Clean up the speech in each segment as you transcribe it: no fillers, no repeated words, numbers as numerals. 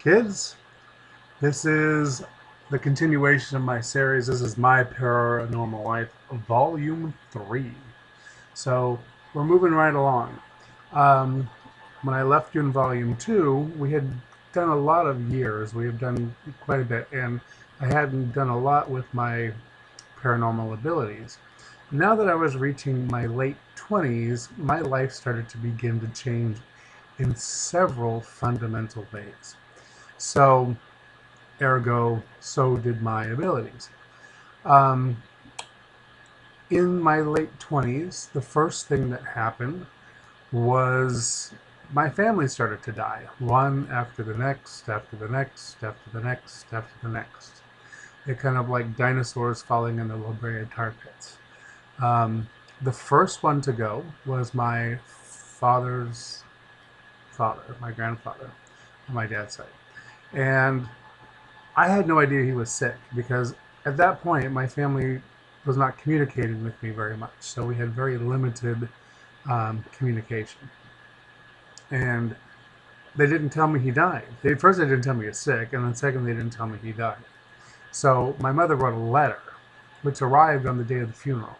Kids, this is the continuation of my series. This is My Paranormal Life, Volume 3. So we're moving right along. Um, when I left you in Volume 2, we had done a lot of years. We have done quite a bit, and I hadn't done a lot with my paranormal abilities. Now that I was reaching my late 20s, my life started to begin to change in several fundamental ways. So, ergo, so did my abilities. Um, in my late 20s, the first thing that happened was my family started to die, one after the next, after the next, after the next, after the next. It kind of like dinosaurs falling in the La Brea tar pits. Um, the first one to go was my father's father, my grandfather, on my dad's side. And I had no idea he was sick because at that point my family was not communicating with me very much. So we had very limited communication. And they didn't tell me he died. First, they didn't tell me he was sick, and then second, they didn't tell me he died. So my mother wrote a letter, which arrived on the day of the funeral.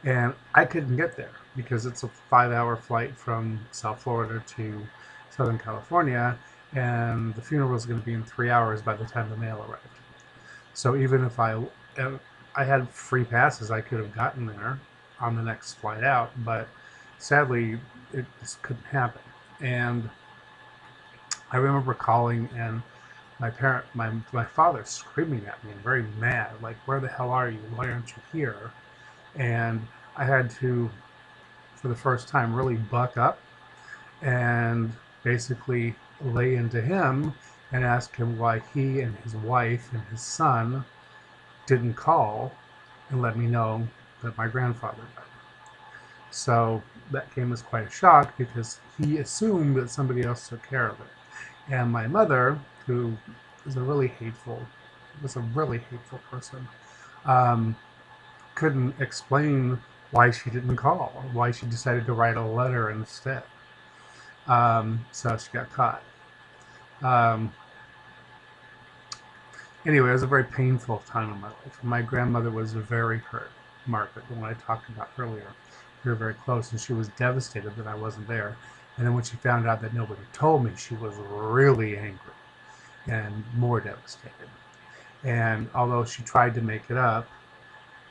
And I couldn't get there because it's a 5-hour flight from South Florida to Southern California, and the funeral was going to be in 3 hours by the time the mail arrived. So even if I had free passes, I could have gotten there on the next flight out, but sadly, it just couldn't happen. And I remember calling and my father screaming at me and very mad, like, "Where the hell are you? Why aren't you here?" And I had to, for the first time, really buck up and basically lay into him and ask him why he and his wife and his son didn't call and let me know that my grandfather died. So that came as quite a shock because he assumed that somebody else took care of it. And my mother, who is a really hateful, was a really hateful person, um, couldn't explain why she didn't call, why she decided to write a letter instead. So she got caught. Um, anyway, it was a very painful time in my life. My grandmother was very hurt, Margaret, the one I talked about earlier. We were very close, and she was devastated that I wasn't there. And then when she found out that nobody told me, she was really angry and more devastated. And although she tried to make it up,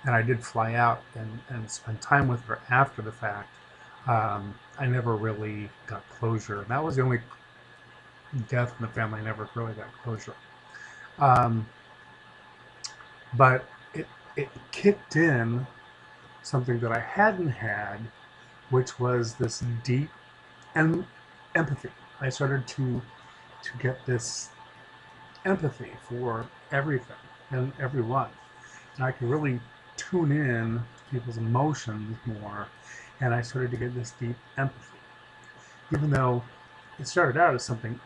and I did fly out and spend time with her after the fact, I never really got closure. And that was the only death in the family I never really got closure. Um, but it kicked in something that I hadn't had, which was this deep empathy. I started to get this empathy for everything and everyone. And I could really tune in to people's emotions more, and I started to get this deep empathy. Even though it started out as something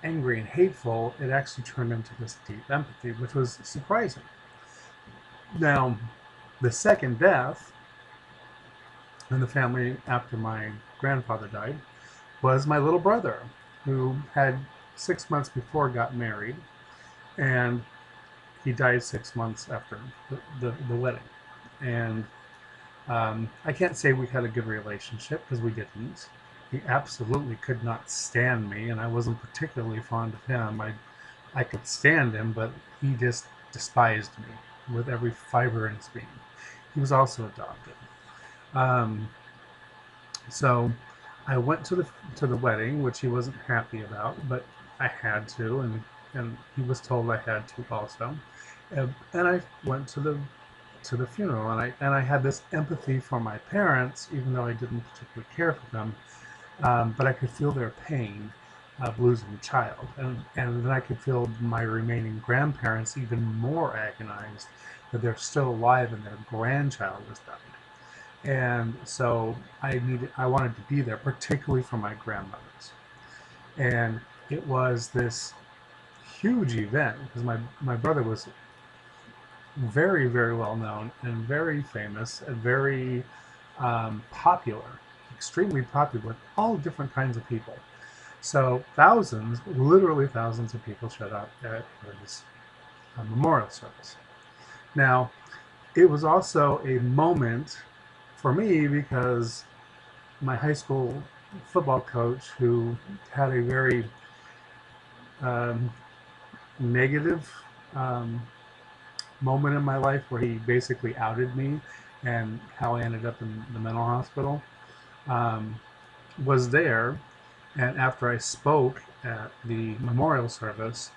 angry and hateful, it actually turned into this deep empathy, which was surprising. Now, the second death in the family after my grandfather died was my little brother, who had 6 months before got married, and he died 6 months after the wedding. And I can't say we had a good relationship because we didn't. He absolutely could not stand me, and I wasn't particularly fond of him. I could stand him, but he just despised me with every fiber in his being. He was also adopted. Um, so I went to the wedding, which he wasn't happy about, but I had to, and he was told I had to also. And I went to the funeral, and I had this empathy for my parents, even though I didn't particularly care for them. But I could feel their pain of losing a child, and then I could feel my remaining grandparents even more agonized that they're still alive and their grandchild has died. And so I wanted to be there, particularly for my grandmothers. And it was this huge event because my brother was very, very well known and very famous and very popular, extremely popular with all different kinds of people. So thousands, literally thousands of people showed up at his memorial service. Now, it was also a moment for me because my high school football coach, who had a very um, negative um, moment in my life where he basically outed me and how I ended up in the mental hospital, um, was there. And after I spoke at the memorial service,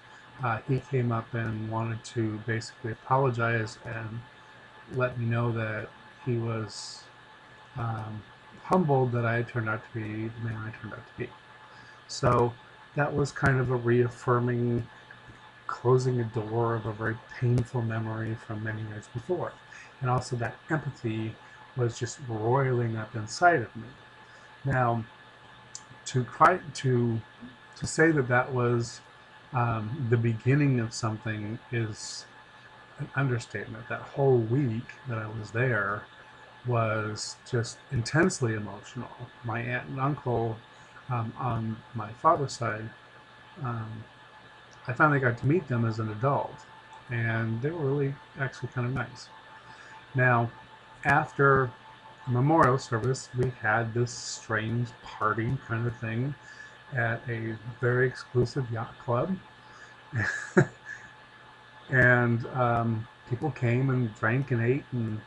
he came up and wanted to basically apologize and let me know that he was um, humbled that I had turned out to be the man I turned out to be. So that was kind of a reaffirming closing a door of a very painful memory from many years before. And also that empathy was just roiling up inside of me. Now, to say that that was the beginning of something is an understatement. That whole week that I was there was just intensely emotional. My aunt and uncle on my father's side, um, I finally got to meet them as an adult, and they were really actually kind of nice. Now, after memorial service, we had this strange party kind of thing at a very exclusive yacht club. And people came and drank and ate and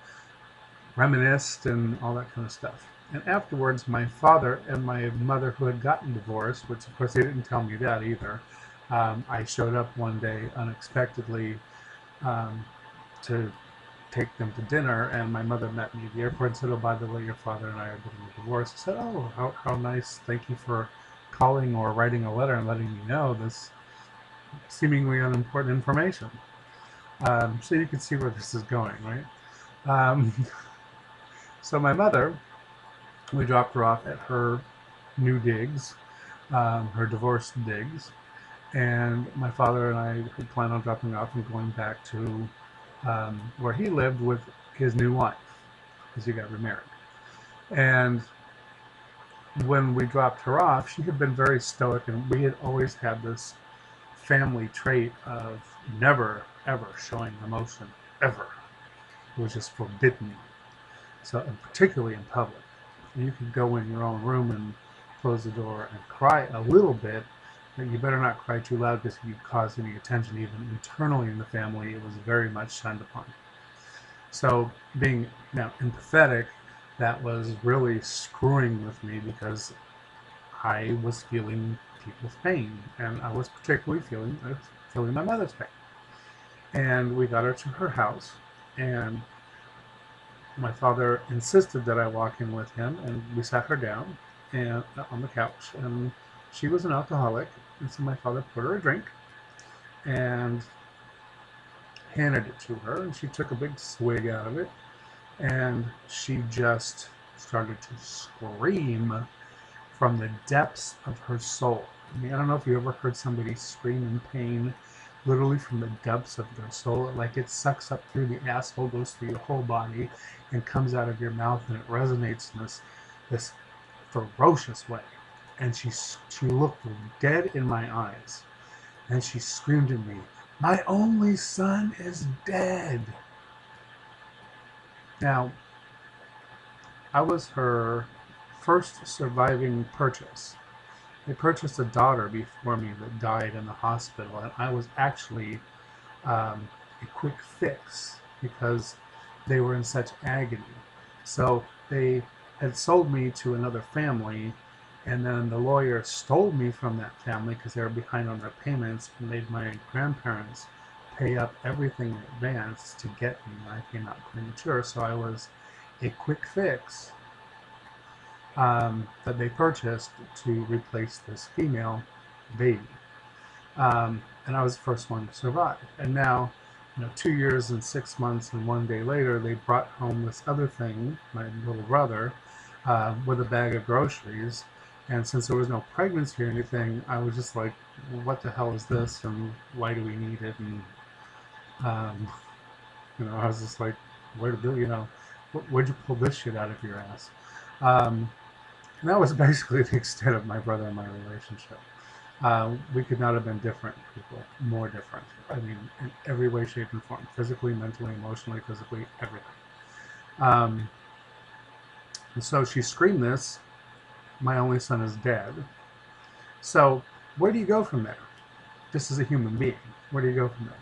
reminisced and all that kind of stuff. And afterwards, my father and my mother, who had gotten divorced, which of course they didn't tell me that either, I showed up one day unexpectedly um, to take them to dinner, and my mother met me at the airport and said, "Oh, by the way, your father and I are getting a divorce." I said, "Oh, how nice. Thank you for calling or writing a letter and letting me know this seemingly unimportant information." So you can see where this is going, right? Um, so my mother, we dropped her off at her new digs, her divorce digs, and my father and I had planned on dropping off and going back to where he lived with his new wife, because he got remarried. And when we dropped her off, she had been very stoic, and we had always had this family trait of never, ever showing emotion, ever. It was just forbidden. So, and particularly in public. You could go in your own room and close the door and cry a little bit, but you better not cry too loud because if you cause any attention, even internally in the family, it was very much shunned upon. So, being now empathetic, that was really screwing with me because I was feeling people's pain, and I was particularly feeling my mother's pain. And we got her to her house, and my father insisted that I walk in with him, and we sat her down and on the couch, and she was an alcoholic, and so my father poured her a drink and handed it to her, and she took a big swig out of it, and she just started to scream from the depths of her soul. I mean, I don't know if you ever heard somebody scream in pain, literally from the depths of their soul. Like it sucks up through the asshole, goes through your whole body, and comes out of your mouth, and it resonates in this ferocious way. And she looked dead in my eyes, and she screamed at me, "My only son is dead." Now, I was her first surviving purchase. They purchased a daughter before me that died in the hospital, and I was actually a quick fix because they were in such agony. So they had sold me to another family, and then the lawyer stole me from that family because they were behind on their payments and made my grandparents pay up everything in advance to get me when I came out premature. So I was a quick fix that they purchased to replace this female baby. And I was the first one to survive. And now, 2 years and 6 months and one day later, they brought home this other thing, my little brother, with a bag of groceries. And since there was no pregnancy or anything, I was just like, what the hell is this? And why do we need it? And, um, I was just like, where'd you pull this shit out of your ass? Um, And that was basically the extent of my brother and my relationship. We could not have been different people, more different. I mean, in every way, shape, and form, physically, mentally, emotionally, physically, everything. Um, and so she screamed this, my only son is dead. So where do you go from there? Just as a human being, where do you go from there?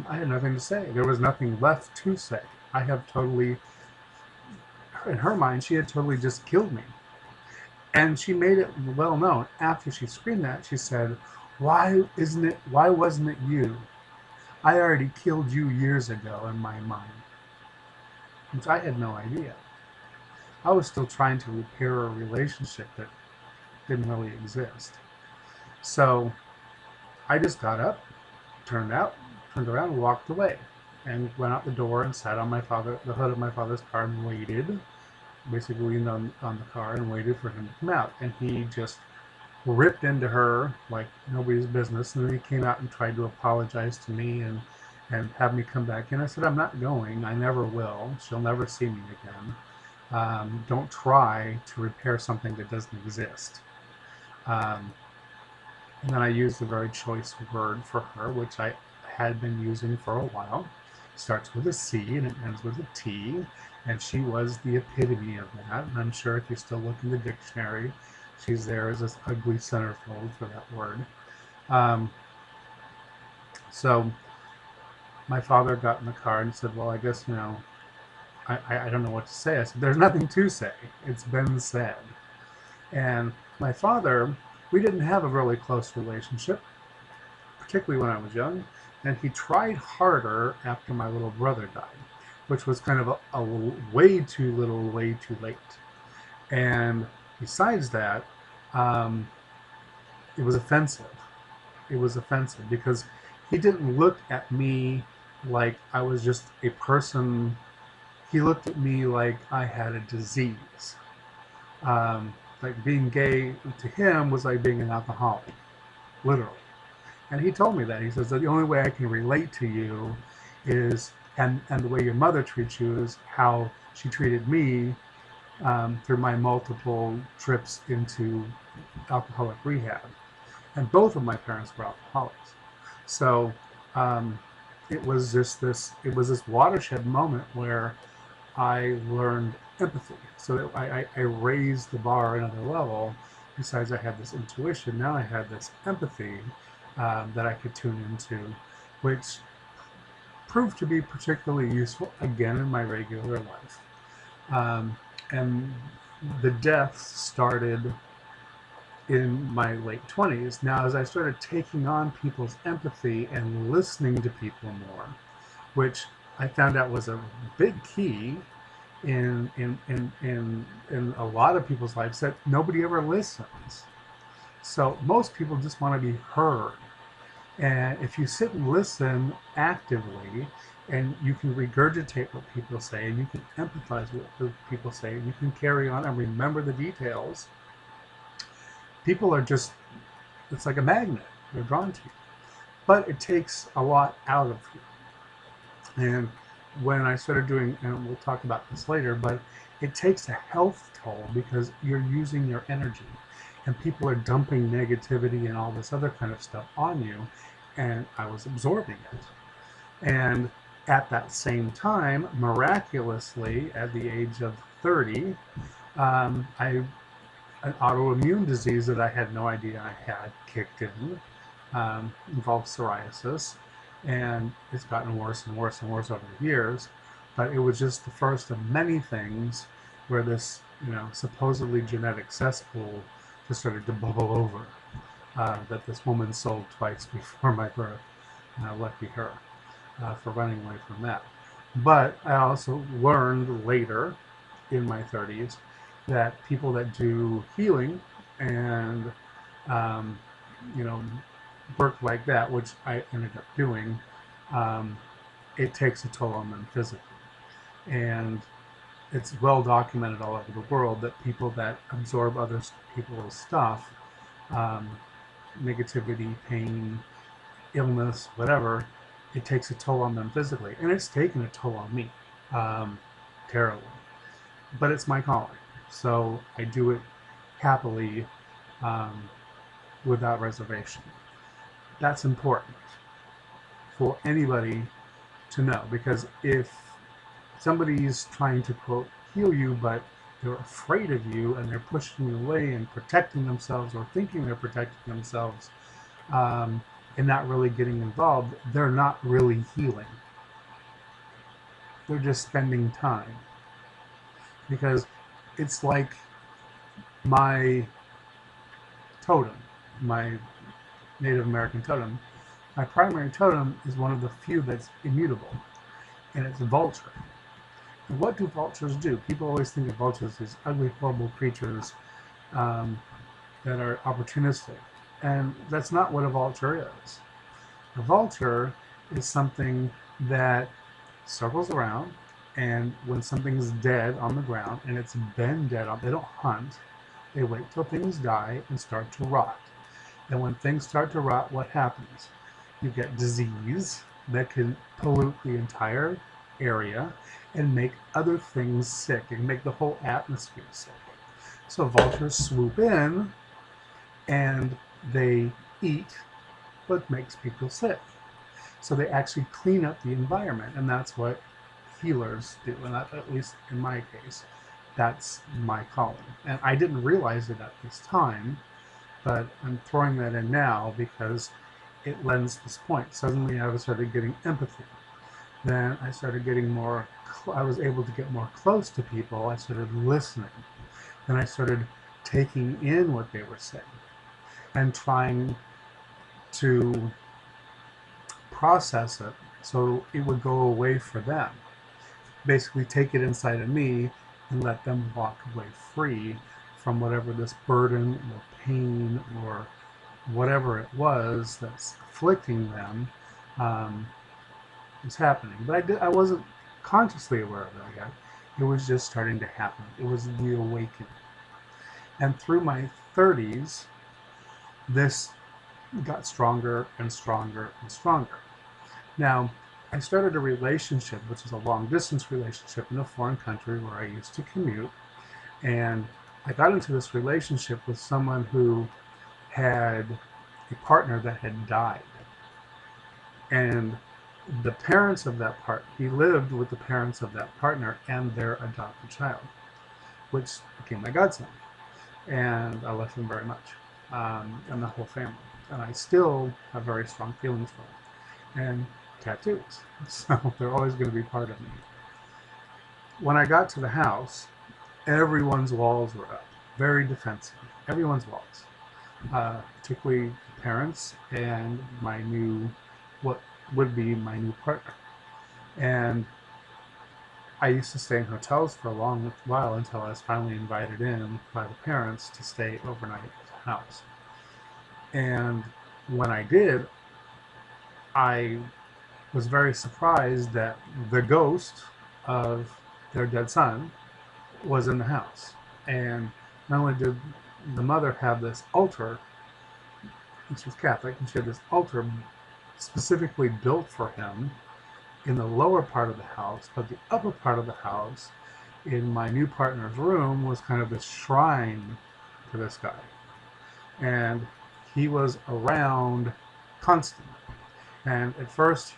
I had nothing to say. There was nothing left to say. I have totally, in her mind, she had totally just killed me. And she made it well known after she screamed that. She said, why wasn't it you? I already killed you years ago in my mind. Which I had no idea. I was still trying to repair a relationship that didn't really exist. So I just got up, turned out, turned around, and walked away, and went out the door and sat on the hood of my father's car and waited. Basically, leaned on the car and waited for him to come out, and he just ripped into her like nobody's business. And then he came out and tried to apologize to me and have me come back in. I said, I'm not going. I never will. She'll never see me again. Don't try to repair something that doesn't exist. Um, and then I used a very choice word for her, which I had been using for a while. It starts with a C and it ends with a T, and she was the epitome of that. And I'm sure if you still look in the dictionary, she's there as this ugly centerfold for that word. Um, so my father got in the car and said, well, I guess, I don't know what to say. I said, there's nothing to say. It's been said. And my father, we didn't have a really close relationship, particularly when I was young. And he tried harder after my little brother died, which was kind of a way too little, way too late. And besides that, um, it was offensive. It was offensive because he didn't look at me like I was just a person. He looked at me like I had a disease. Like being gay to him was like being an alcoholic, literally. And he told me that. He says that the only way I can relate to you is, and the way your mother treats you is how she treated me through my multiple trips into alcoholic rehab. And both of my parents were alcoholics. So um, it was this watershed moment where I learned empathy. So I raised the bar another level. Besides, I had this intuition. Now I had this empathy that I could tune into, which proved to be particularly useful again in my regular life. Um, and the deaths started in my late 20s. Now, as I started taking on people's empathy and listening to people more, which I found out was a big key in a lot of people's lives, that nobody ever listens. So most people just want to be heard. And if you sit and listen actively, and you can regurgitate what people say, and you can empathize with what people say, and you can carry on and remember the details, people are just, it's like a magnet. They're drawn to you. But it takes a lot out of you. And when I started doing, and we'll talk about this later, but it takes a health toll because you're using your energy. And people are dumping negativity and all this other kind of stuff on you. And I was absorbing it. And at that same time, miraculously, at the age of 30, I an autoimmune disease that I had no idea I had kicked in, involved psoriasis, and it's gotten worse and worse and worse over the years. But it was just the first of many things where this, supposedly genetic cesspool just started to bubble over. That this woman sold twice before my birth. Lucky her for running away from that. But I also learned later in my 30s that people that do healing and um, you know work like that, which I ended up doing, um, it takes a toll on them physically. And it's well documented all over the world that people that absorb other people's stuff, um, negativity, pain, illness, whatever, it takes a toll on them physically. And it's taken a toll on me, um, terribly. But it's my calling. So I do it happily, um, without reservation. That's important for anybody to know, because if somebody's trying to quote heal you, but they're afraid of you and they're pushing you away and protecting themselves or thinking they're protecting themselves, um, and not really getting involved, they're not really healing. They're just spending time, because it's like my totem, my Native American totem. My primary totem is one of the few that's immutable, and it's vulture. And what do vultures do? People always think of vultures as ugly, horrible creatures, um, that are opportunistic. And that's not what a vulture is. A vulture is something that circles around, and when something's dead on the ground and it's been dead on, they don't hunt. They wait till things die and start to rot. And when things start to rot, what happens? You get disease that can pollute the entire area and make other things sick and make the whole atmosphere sick. So vultures swoop in and they eat what makes people sick. So they actually clean up the environment, and that's what healers do. And that, at least in my case, that's my calling. And I didn't realize it at this time, but I'm throwing that in now because it lends this point. Suddenly I started getting empathy. Then I started getting more, I was able to get more close to people. I started listening. Then I started taking in what they were saying and trying to process it so it would go away for them. Basically, take it inside of me and let them walk away free from whatever this burden or pain or whatever it was that's afflicting them, um, was happening. But I wasn't consciously aware of that yet. It was just starting to happen. It was the awakening. And through my 30s, this got stronger and stronger and stronger. Now, I started a relationship, which is a long distance relationship in a foreign country where I used to commute. And I got into this relationship with someone who had a partner that had died. And the parents of that partner, he lived with the parents of that partner and their adopted child, which became my godson. And I love him very much, and the whole family. And I still have very strong feelings for him. And tattoos. So they're always going to be part of me. When I got to the house, everyone's walls were up, very defensive. Everyone's walls, particularly parents and my new, what would be my new partner. And I used to stay in hotels for a long while until I was finally invited in by the parents to stay overnight at the house. And when I did, I was very surprised that the ghost of their dead son was in the house. And not only did the mother have this altar, and she was Catholic, and she had this altar specifically built for him in the lower part of the house, but the upper part of the house, in my new partner's room, was kind of this shrine for this guy. And he was around constantly. And at first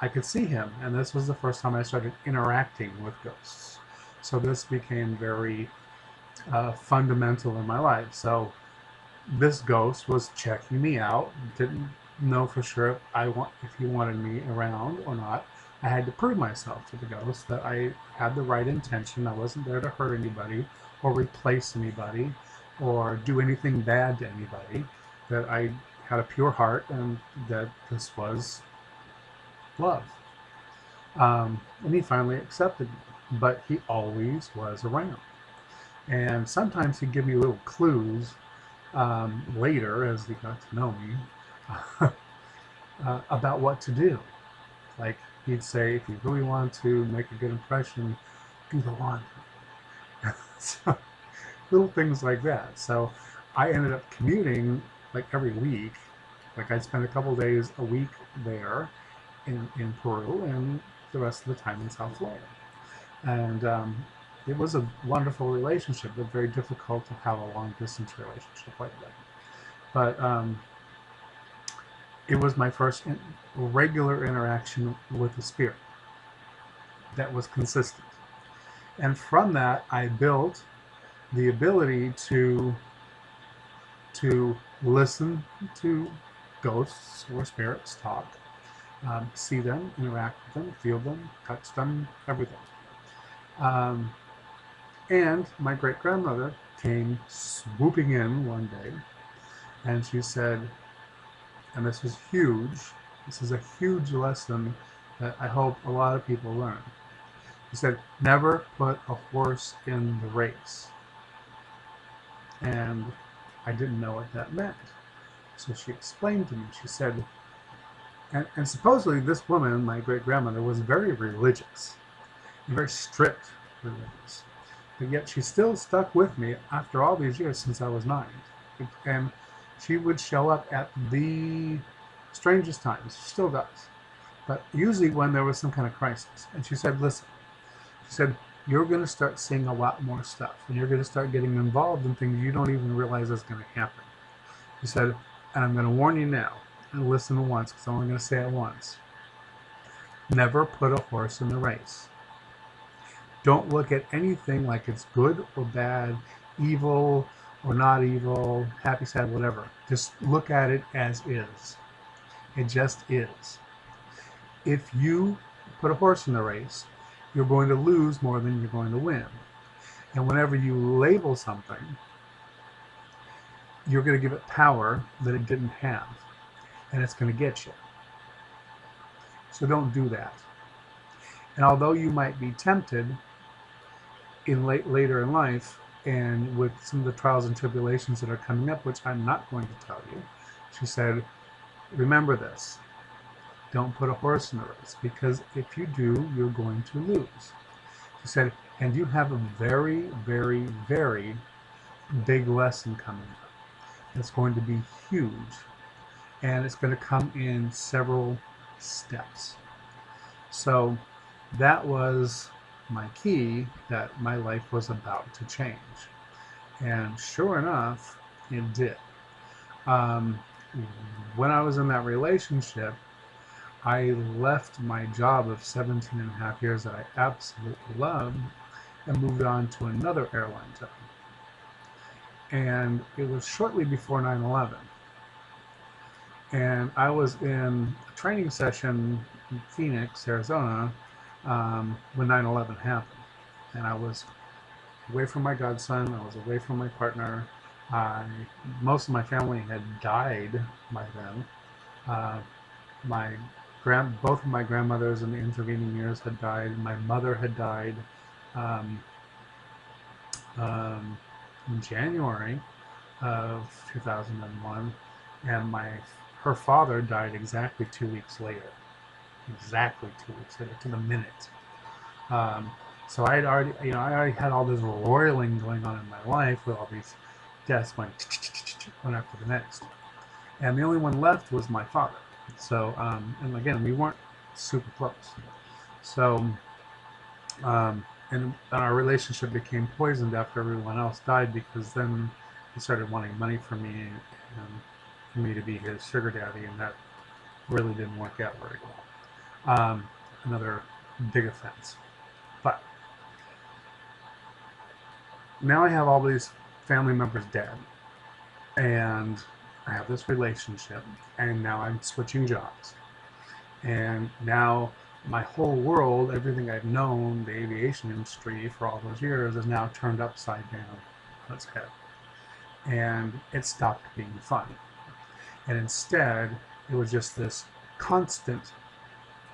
I could see him, and this was the first time I started interacting with ghosts. So this became very fundamental in my life. So this ghost was checking me out, didn't know for sure if he wanted me around or not. I had to prove myself to the ghost that I had the right intention. I wasn't there to hurt anybody or replace anybody or do anything bad to anybody, that I had a pure heart and that this was love. And he finally accepted me, but he always was around. And sometimes he'd give me little clues, later as he got to know me, about what to do. Like he'd say, if you really want to make a good impression, do the laundry. So, little things like that. So I ended up commuting like every week. Like I'd spend a couple days a week there in Peru and the rest of the time in South Florida. And It was a wonderful relationship, but very difficult to have a long distance relationship like that. But it was my first regular interaction with the spirit that was consistent. And from that, I built the ability to listen to ghosts or spirits talk, see them, interact with them, feel them, touch them, everything. Um, and my great grandmother came swooping in one day, and she said, and this is huge, this is a huge lesson that I hope a lot of people learn. She said, never put a horse in the race. And I didn't know what that meant. So she explained to me, she said, and supposedly this woman, my great grandmother, was very religious, very strict religious. But yet she still stuck with me after all these years since I was 9. And she would show up at the strangest times. She still does. But usually when there was some kind of crisis. And she said, listen, she said, you're going to start seeing a lot more stuff. And you're going to start getting involved in things you don't even realize is going to happen. She said, and I'm going to warn you now, and listen once, because I'm only going to say it once. Never put a horse in the race. Don't look at anything like it's good or bad, evil or not evil, happy, sad, whatever. Just look at it as is. It just is. If you put a horse in the race, you're going to lose more than you're going to win. And whenever you label something, you're going to give it power that it didn't have. And it's going to get you. So don't do that. And although you might be tempted later in life, and with some of the trials and tribulations that are coming up, which I'm not going to tell you, she said, remember this. Don't put a horse in the race, because if you do, you're going to lose. She said, and you have a very, very, very big lesson coming up. It's going to be huge, and it's going to come in several steps. So that was my key that my life was about to change. And sure enough, it did. When I was in that relationship, I left my job of 17 and a half years that I absolutely loved and moved on to another airline job. And it was shortly before 9/11. And I was in a training session in Phoenix, Arizona, when 9/11 happened. And I was away from my godson, I was away from my partner. Most of my family had died by then. Both of my grandmothers in the intervening years had died. My mother had died in January of 2001, and her father died exactly 2 weeks later. Exactly 2 weeks later, to the minute. So I already had all this roiling going on in my life with all these deaths one after the next, and the only one left was my father. So and again, we weren't super close. So and our relationship became poisoned after everyone else died, because then he started wanting money from me and for me to be his sugar daddy, and that really didn't work out very well. Another big offense. But now I have all these family members dead, and I have this relationship, and now I'm switching jobs. And now my whole world, everything I've known, the aviation industry for all those years, is now turned upside down on its head. And it stopped being fun. And instead, it was just this constant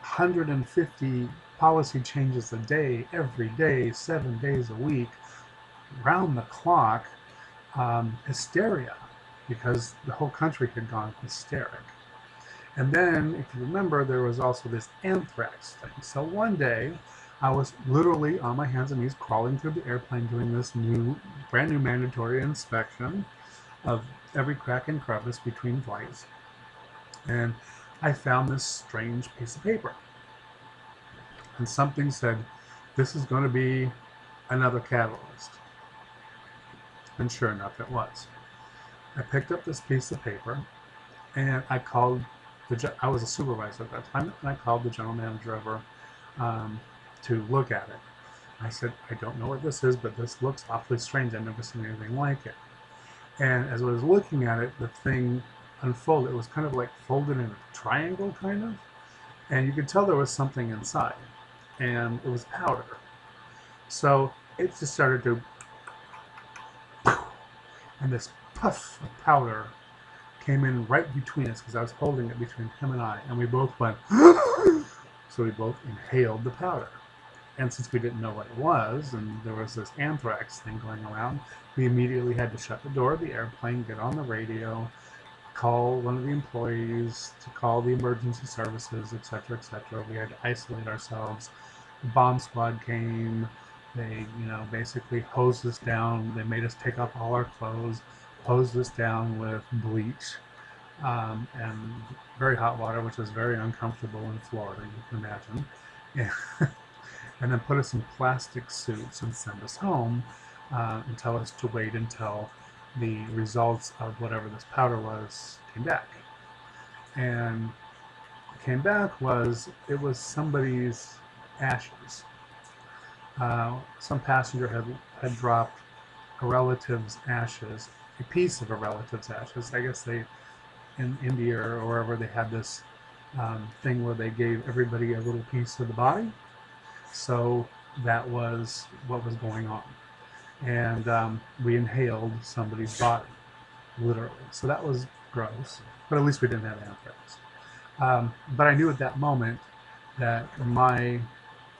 150 policy changes a day, every day, 7 days a week, round the clock, hysteria, because the whole country had gone hysteric. And then, if you remember, there was also this anthrax thing. So one day, I was literally on my hands and knees crawling through the airplane doing this brand new mandatory inspection of every crack and crevice between flights. And I found this strange piece of paper. And something said, this is going to be another catalyst. And sure enough, it was. I picked up this piece of paper and I called I was a supervisor at that time, and I called the general manager over to look at it. I said, I don't know what this is, but this looks awfully strange. I've never seen anything like it. And as I was looking at it, the thing unfolded. It was kind of like folded in a triangle, kind of. And you could tell there was something inside. And it was powder. So it just started to, and this puff of powder came in right between us because I was holding it between him and I, and we both went, so we both inhaled the powder. And since we didn't know what it was, and there was this anthrax thing going around, we immediately had to shut the door of the airplane, get on the radio, call one of the employees to call the emergency services, etc., etc. We had to isolate ourselves. The bomb squad came. They, basically hosed us down. They made us take off all our clothes, hosed us down with bleach and very hot water, which was very uncomfortable in Florida, you can imagine. Yeah. And then put us in plastic suits and send us home and tell us to wait until the results of whatever this powder was came back. And what came back it was somebody's ashes. Some passenger had dropped a relative's ashes, a piece of a relative's ashes. I guess they, in India or wherever, they had this thing where they gave everybody a little piece of the body. So that was what was going on. And we inhaled somebody's body, literally. So that was gross, but at least we didn't have anthrax. But I knew at that moment that my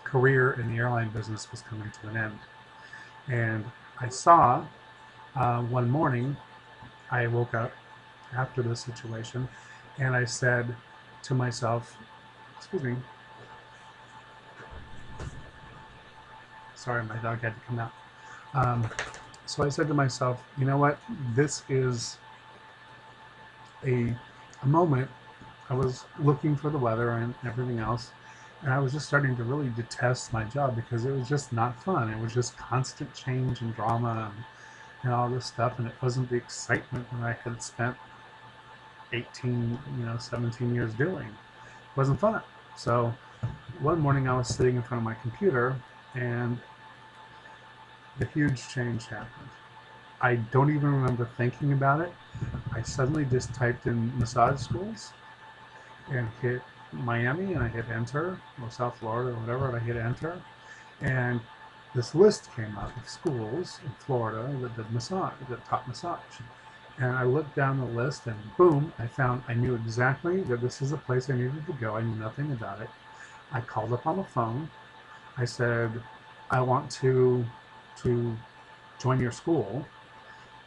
career in the airline business was coming to an end. And I saw one morning, I woke up after this situation, and I said to myself, excuse me, sorry, my dog had to come out. So I said to myself, you know what, this is a moment. I was looking for the weather and everything else, and I was just starting to really detest my job because it was just not fun. It was just constant change and drama and all this stuff, and it wasn't the excitement that I had spent 18, 17 years doing. It wasn't fun. So one morning I was sitting in front of my computer, and the huge change happened. I don't even remember thinking about it. I suddenly just typed in massage schools and hit Miami, and I hit enter, or South Florida or whatever, and I hit enter, and this list came up of schools in Florida that did massage, that taught massage. And I looked down the list, and boom, I knew exactly that this is a place I needed to go. I knew nothing about it. I called up on the phone. I said, I want to join your school.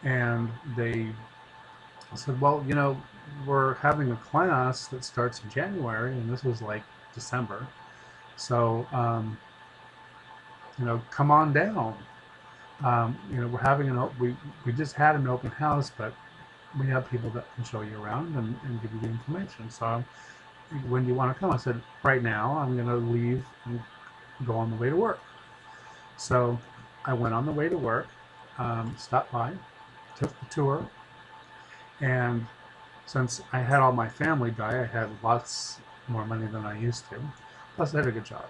And they said, well, we're having a class that starts in January, and this was like December. So, come on down. We're having we just had an open house, but we have people that can show you around and give you the information. So when do you want to come? I said, right now. I'm going to leave and go on the way to work. So I went on the way to work, stopped by, took the tour, and since I had all my family die, I had lots more money than I used to. Plus I had a good job.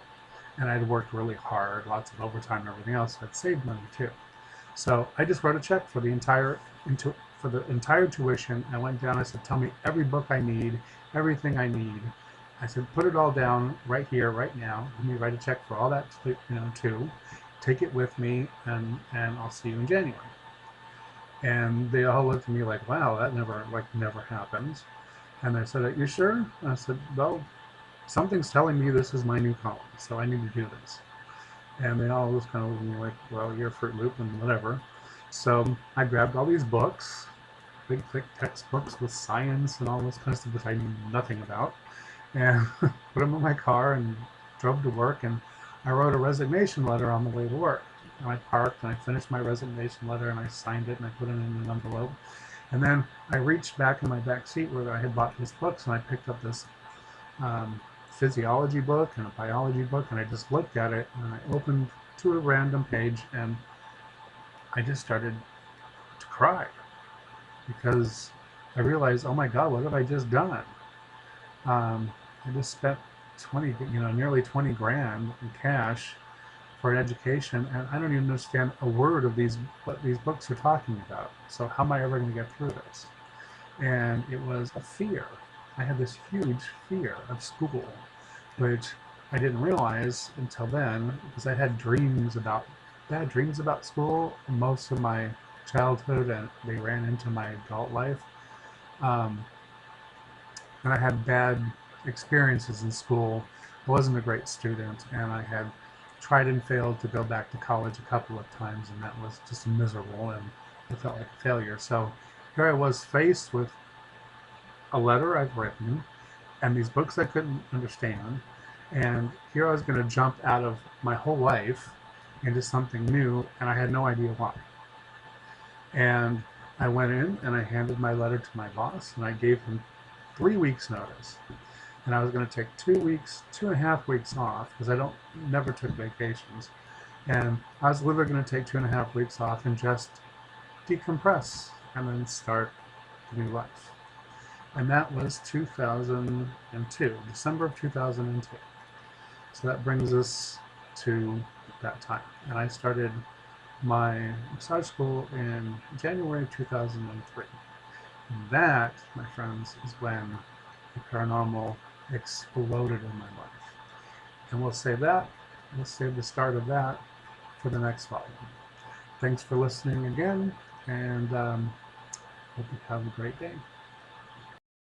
And I'd worked really hard, lots of overtime and everything else. I'd saved money too. So I just wrote a check for the entire tuition. I went down, I said, tell me every book I need, everything I need. I said, put it all down right here, right now. Let me write a check for all that, too. Take it with me, and I'll see you in January. And they all looked at me like, wow, that never happens. And I said, are you sure? And I said, well, something's telling me this is my new calling, so I need to do this. And they all was kind of looking like, well, you're Fruit Loop and whatever. So I grabbed all these books, big thick textbooks with science and all this kind of stuff, which I knew nothing about, and put them in my car and drove to work. And I wrote a resignation letter on the way to work. And I parked and I finished my resignation letter and I signed it and I put it in an envelope. And then I reached back in my back seat where I had bought these books, and I picked up this physiology book and a biology book, and I just looked at it, and I opened to a random page, and I just started to cry because I realized, oh my God, what have I just done? I just spent 20, nearly 20 grand in cash for an education, and I don't even understand a word of what these books are talking about. So how am I ever going to get through this? And it was a fear. I had this huge fear of school, which I didn't realize until then, because I had bad dreams about school most of my childhood, and they ran into my adult life. Um, and I had bad experiences in school. I wasn't a great student, and I had tried and failed to go back to college a couple of times, and that was just miserable, and I felt like a failure. So here I was faced with a letter I've written and these books I couldn't understand, and here I was going to jump out of my whole life into something new, and I had no idea why. And I went in and I handed my letter to my boss, and I gave him 3 weeks notice, and I was going to take 2 weeks, 2.5 weeks off, because I don't never took vacations, and I was literally going to take 2.5 weeks off and just decompress and then start a new life. And that was 2002, December of 2002. So that brings us to that time. And I started my massage school in January of 2003. And that, my friends, is when the paranormal exploded in my life. And we'll save the start of that for the next volume. Thanks for listening again, and hope you have a great day.